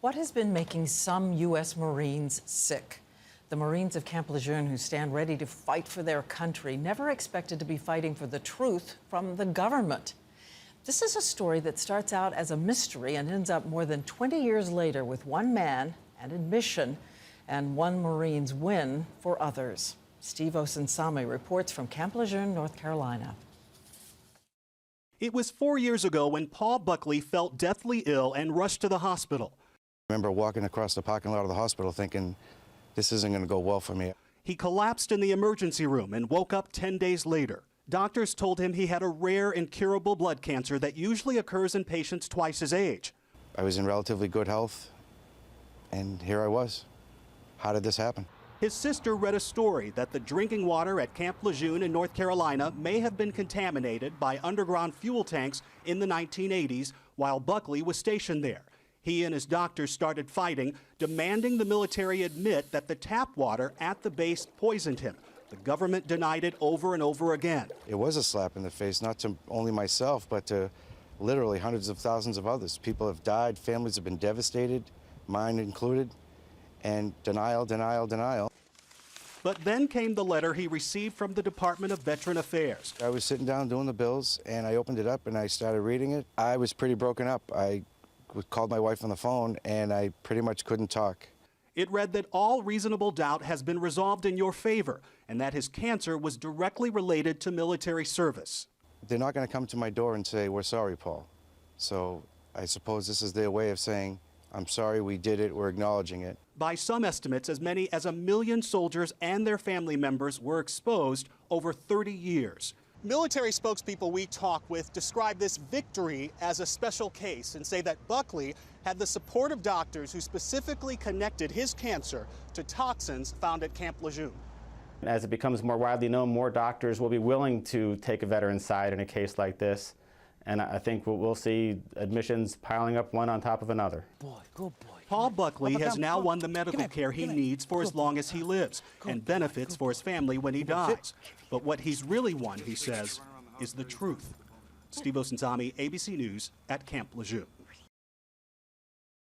What has been making some U.S. Marines sick? The Marines of Camp Lejeune, who stand ready to fight for their country, never expected to be fighting for the truth from the government. This is a story that starts out as a mystery and ends up more than 20 years later with one man, an admission, and one Marine's win for others. Steve Osunsami reports from Camp Lejeune, North Carolina. It was 4 years ago when Paul Buckley felt deathly ill and rushed to the hospital. I remember walking across the parking lot of the hospital thinking, this isn't going to go well for me. He collapsed in the emergency room and woke up 10 days later. Doctors told him he had a rare incurable blood cancer that usually occurs in patients twice his age. I was in relatively good health, and here I was. How did this happen? His sister read a story that the drinking water at Camp Lejeune in North Carolina may have been contaminated by underground fuel tanks in the 1980s while Buckley was stationed there. He and his doctors started fighting, demanding the military admit that the tap water at the base poisoned him. The government denied it over and over again. It was a slap in the face, not to only myself, but to literally hundreds of thousands of others. People have died, families have been devastated, mine included, and denial, denial, denial. But then came the letter he received from the Department of Veteran Affairs. I was sitting down doing the bills, and I opened it up and I started reading it. I was pretty broken up. I called my wife on the phone, and I pretty much couldn't talk. It read that all reasonable doubt has been resolved in your favor, and that his cancer was directly related to military service. They're not going to come to my door and say, we're sorry, Paul. So I suppose this is their way of saying, I'm sorry, we did it, we're acknowledging it. By some estimates, as many as 1 million soldiers and their family members were exposed over 30 years. Military spokespeople we talk with describe this victory as a special case and say that Buckley had the support of doctors who specifically connected his cancer to toxins found at Camp Lejeune. As it becomes more widely known, more doctors will be willing to take a veteran's side in a case like this. And I think we'll see admissions piling up one on top of another. Boy, good boy. Paul Buckley has now won the medical care he needs for as long as he lives and benefits for his family when he dies. But what he's really won, he says, is the truth. Steve Osunsami, ABC News at Camp Lejeune.